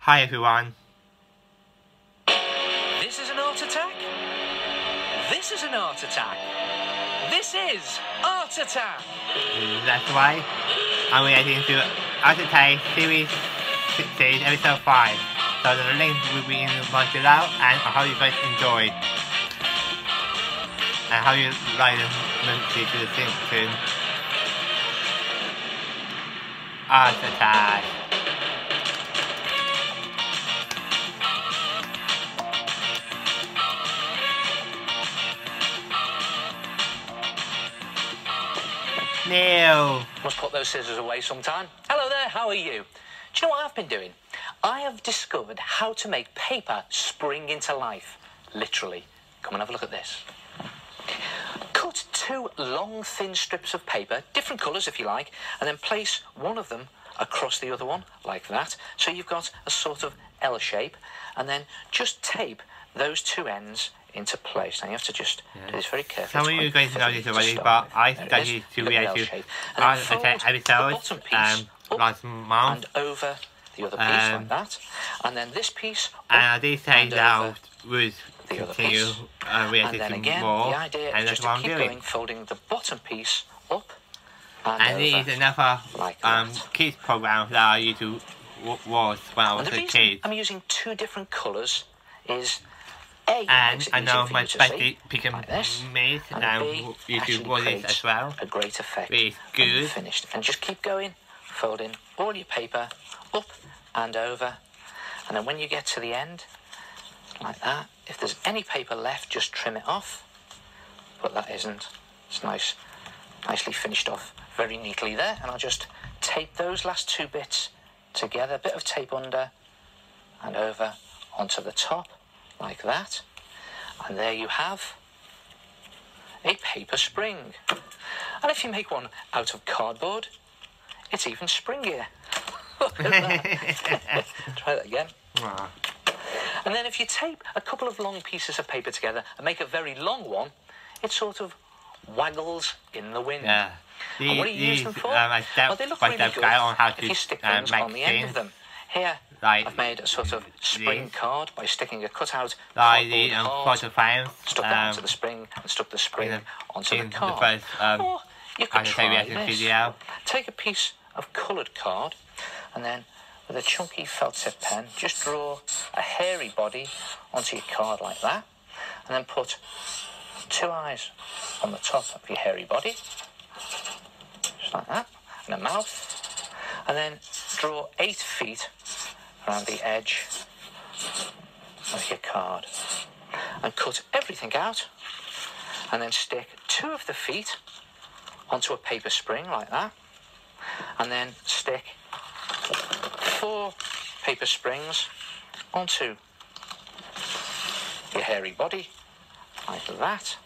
Hi everyone. This is an art attack. This is an art attack. This is Art Attack. That's right. I'm reacting to Art Attack Series 16, Episode 5. So the link will be in the box below, and I hope you guys enjoyed. And how you like the music to the theme. Art Attack. Neil. Must put those scissors away sometime. Hello there, how are you? Do you know what I've been doing? I have discovered how to make paper spring into life. Literally. Come and have a look at this. Cut 2 long, thin strips of paper, different colours if you like, and then place one of them across the other one, like that. So you've got a sort of L shape, and then just tape those 2 ends into place. Now you have to just do this very carefully. Some of you guys know this already, but I started to react to Art Attack episodes last month. And over the other piece like that. And then this piece and I did say that I would the other continue piece. reacting And then to again, more, the idea and is that's just what to I'm keep doing. going, folding the bottom piece up and And over. this is another like that. kids program that I used to watch when I was And the a reason kid. I'm using 2 different colours is A, And makes it I know easier for my you to best see, pick and like this, mate, and and B you actually should watch this creates as well. a great effect It's when you're good. finished. And just keep going, folding all your paper up and over, and then when you get to the end, like that, if there's any paper left, just trim it off, but that isn't. It's nice, nicely finished off very neatly there, and I'll just tape those last 2 bits together, a bit of tape under and over onto the top, like that. And there you have a paper spring. And if you make one out of cardboard, it's even springier. Look at that. Try that again. Aww. And then if you tape a couple of long pieces of paper together and make a very long one, it sort of waggles in the wind. Yeah. And what do you use them for? I Well, they look really good on how if you to stick things on make the end things of them. Here, like I've made a sort of spring this. card by sticking a cutout like cardboard the heart, photo frames. stuck that onto the spring and stuck the spring onto the in card. the first Or you could Art Attack try reaction this. video. Take a piece of coloured card and then with a chunky felt tip pen, just draw a hairy body onto your card like that, and then put 2 eyes on the top of your hairy body, just like that, and a mouth, and then draw 8 feet around the edge of your card, and cut everything out, and then stick 2 of the feet onto a paper spring like that, and then stick 4 paper springs onto your hairy body, like that,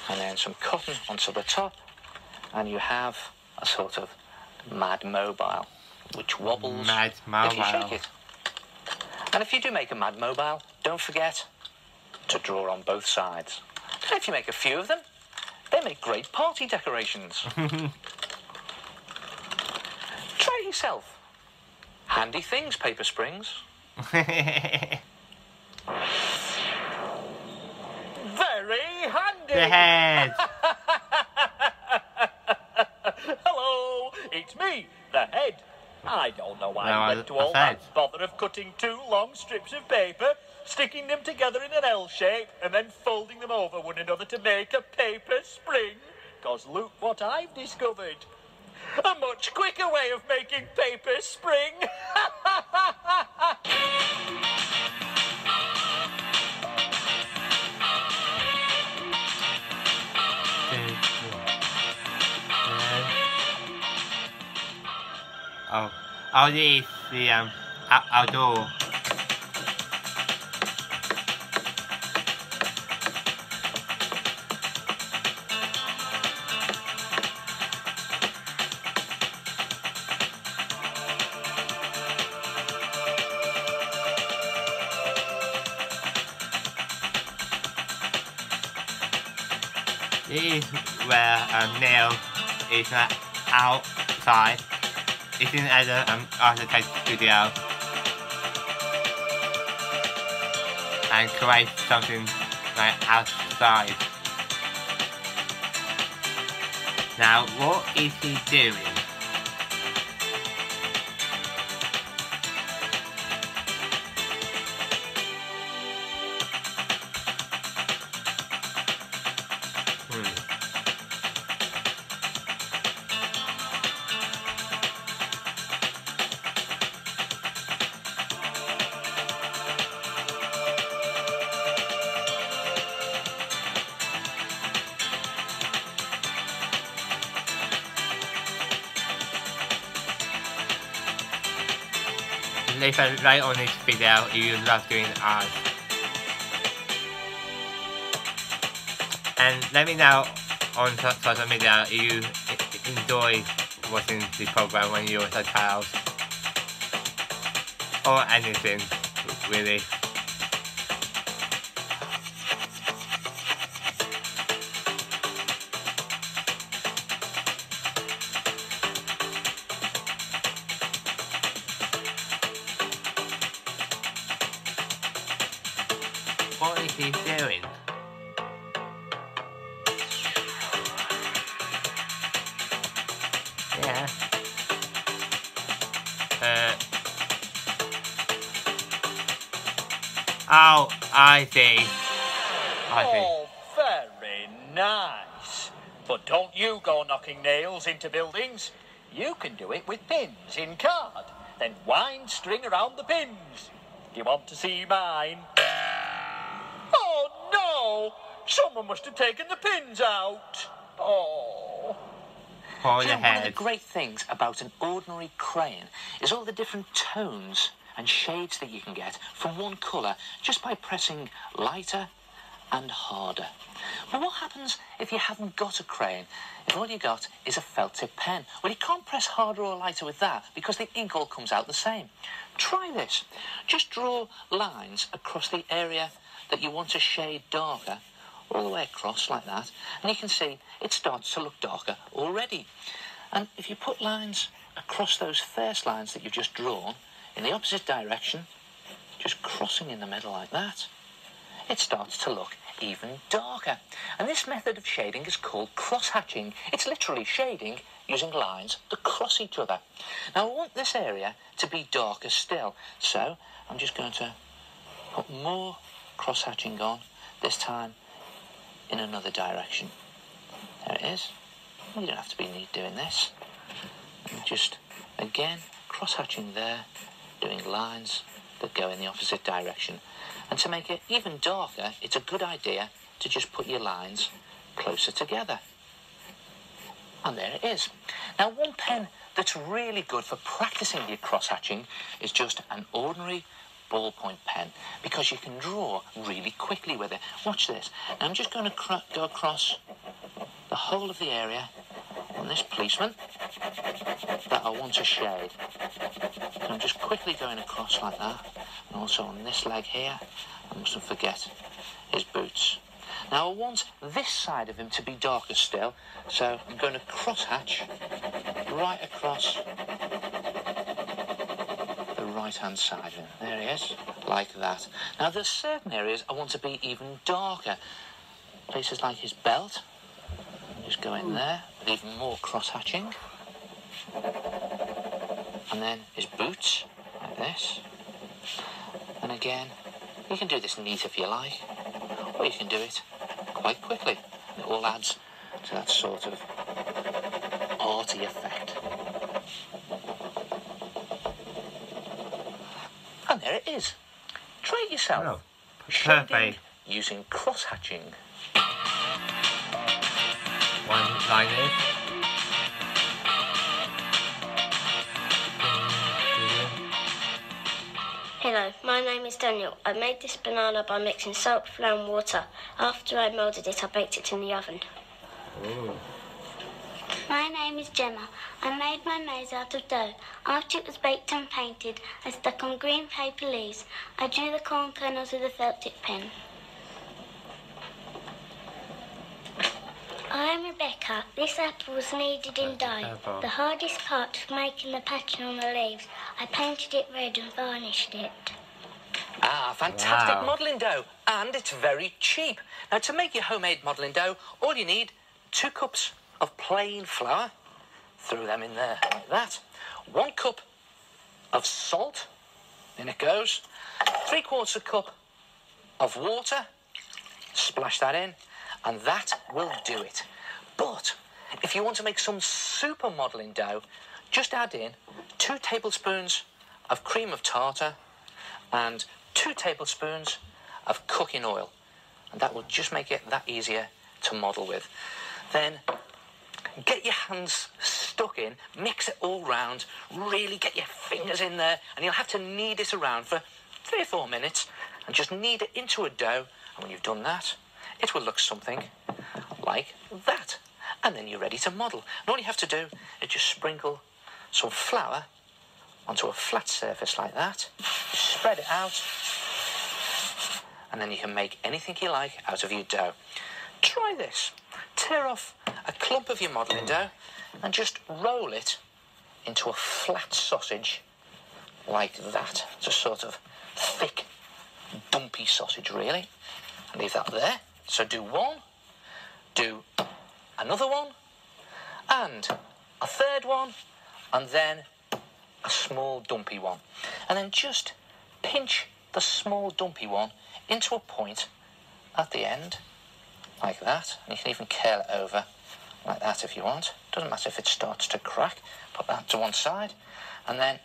and then some cotton onto the top, and you have a sort of Mad Mobile, which wobbles Mad if you shake Mobile. it. And if you do make a Mad Mobile, don't forget to draw on both sides. And if you make a few of them, they make great party decorations. Try it yourself. Handy things, paper springs. Very handy. The head. Hello, it's me, the head. I don't know why No, I I went to all said. that bother of cutting 2 long strips of paper, sticking them together in an L shape, and then folding them over one another to make a paper spring. 'Cause look what I've discovered. A much quicker way of making paper spring. Oh, this is the outdoor. This is where Neil is outside. It's in the Art Attack studio. and create something like outside. Now, what is he doing? Leave a like on this video if you love doing art. And let me know on social media if you enjoy watching the program when you're a child. Or anything, really. What is he doing? Yeah. Oh, I see. Oh, very nice. But don't you go knocking nails into buildings. You can do it with pins in card. Then wind string around the pins. Do you want to see mine? Oh, no! Someone must have taken the pins out. Oh. Hold You your know, one of the head. great things about an ordinary crayon is all the different tones and shades that you can get from one colour just by pressing lighter and harder. But what happens if you haven't got a crayon? If all you got is a felt tip pen? Well, you can't press harder or lighter with that because the ink all comes out the same. Try this. Just draw lines across the area that you want to shade darker, all the way across like that, and you can see it starts to look darker already. And if you put lines across those first lines that you've just drawn in the opposite direction, just crossing in the middle like that, it starts to look even darker. And this method of shading is called cross-hatching. It's literally shading using lines that cross each other. Now I want this area to be darker still, so I'm just going to put more cross-hatching on, this time in another direction. There it is. You don't have to be neat doing this. And just, again, cross-hatching there, doing lines that go in the opposite direction. And to make it even darker, it's a good idea to just put your lines closer together. And there it is. Now, one pen that's really good for practicing your cross-hatching is just an ordinary ballpoint pen, because you can draw really quickly with it. Watch this. Now I'm just going to go across the whole of the area on this policeman that I want to shade. So I'm just quickly going across like that, and also on this leg here, I mustn't forget his boots. Now I want this side of him to be darker still, so I'm going to cross-hatch right across the right-hand side of him. There he is, like that. Now there's certain areas I want to be even darker. Places like his belt, just go in there with even more cross-hatching. And then his boots, like this. And again, you can do this neat if you like, or you can do it quite quickly. It all adds to that sort of arty effect. And there it is. Try it yourself. Oh, Shading perfect. using cross-hatching. One line is. Hello, my name is Daniel. I made this banana by mixing salt, flour and water. After I moulded it, I baked it in the oven. Ooh. My name is Gemma. I made my maze out of dough. After it was baked and painted, I stuck on green paper leaves. I drew the corn kernels with a felt tip pen. I am Rebecca. This apple was kneaded in dye. Apple. The hardest part was making the pattern on the leaves. I painted it red and varnished it. Ah, fantastic Wow. modelling dough, and it's very cheap. Now, to make your homemade modelling dough, all you need, 2 cups of plain flour. Throw them in there like that. 1 cup of salt. In it goes. 3/4 cup of water. Splash that in, and that will do it. But if you want to make some super modelling dough, just add in 2 tablespoons of cream of tartar and 2 tablespoons of cooking oil, and that will just make it that easier to model with. Then get your hands stuck in, mix it all round, really get your fingers in there, and you'll have to knead it around for 3 or 4 minutes, and just knead it into a dough, and when you've done that, it will look something like that. And then you're ready to model. And all you have to do is just sprinkle some flour onto a flat surface like that, spread it out, and then you can make anything you like out of your dough. Try this. Tear off a clump of your modelling dough and just roll it into a flat sausage like that. It's a sort of thick, dumpy sausage, really. And leave that there. So do one, do another one, and a third one, and then a small dumpy one. And then just pinch the small dumpy one into a point at the end, like that. And you can even curl it over like that if you want. Doesn't matter if it starts to crack. Put that to one side, and then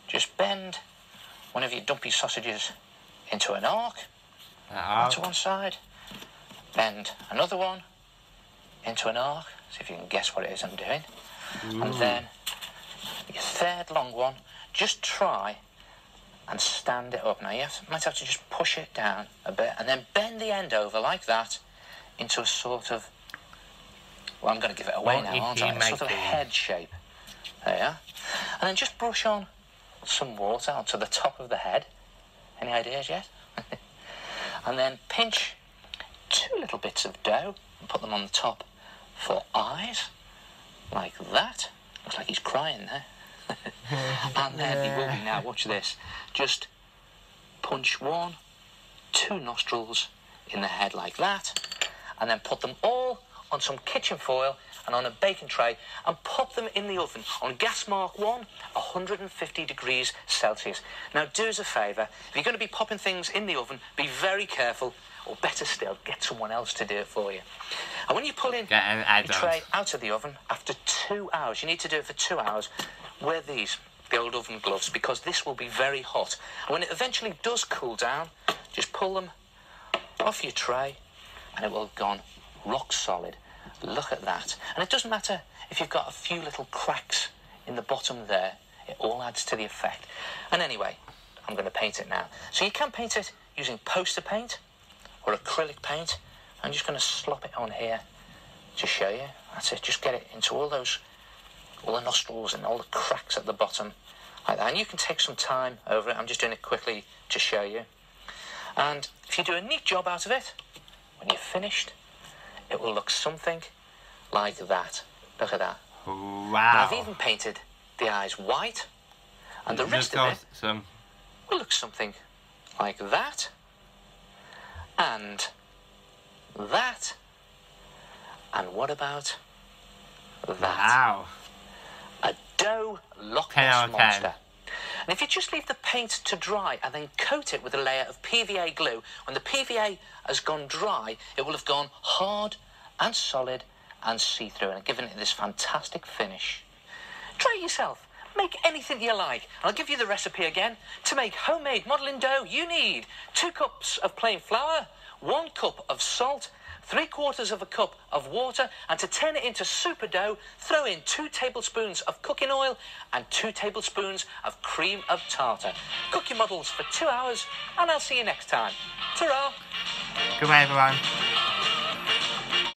just bend one of your dumpy sausages into an arc. That to one side. Bend another one into an arc. See if you can guess what it is I'm doing. And then your third long one, just try and stand it up. Now you might have to just push it down a bit and then bend the end over like that into a sort of, well, I'm going to give it away now, aren't I? A sort of head shape. There you are. And then just brush on some water onto the top of the head. Any ideas yet? And then pinch 2 little bits of dough and put them on the top for eyes, like that. Looks like he's crying there. And then he will be now. Watch this. Just punch 1, 2 nostrils in the head like that, and then put them all on some kitchen foil and on a baking tray and pop them in the oven on gas mark 1, 150 degrees Celsius. Now, do us a favour. If you're going to be popping things in the oven, be very careful, or better still, get someone else to do it for you. And when you pull in the tray out of the oven after 2 hours, you need to do it for 2 hours, wear these, the old oven gloves, because this will be very hot. And when it eventually does cool down, just pull them off your tray and it will have gone rock solid. Look at that. And it doesn't matter if you've got a few little cracks in the bottom there, it all adds to the effect. And anyway, I'm going to paint it now. So you can paint it using poster paint or acrylic paint. I'm just going to slop it on here to show you. That's it. Just get it into all the nostrils and all the cracks at the bottom like that. And you can take some time over it. I'm just doing it quickly to show you. And if you do a neat job out of it, when you're finished, it will look something like that. Look at that. Wow. And I've even painted the eyes white, and the rest of it will look something like that, and that, and what about that? Wow. A dough Loch 10 out Ness of 10. monster. And if you just leave the paint to dry and then coat it with a layer of PVA glue, when the PVA has gone dry, it will have gone hard and solid and see-through and given it this fantastic finish. Try it yourself. Make anything you like. I'll give you the recipe again. To make homemade modelling dough, you need 2 cups of plain flour, 1 cup of salt, 3/4 cup of water, and to turn it into super dough, throw in 2 tablespoons of cooking oil and 2 tablespoons of cream of tartar. Cook your models for 2 hours, and I'll see you next time. Ta-ra! Goodbye, everyone.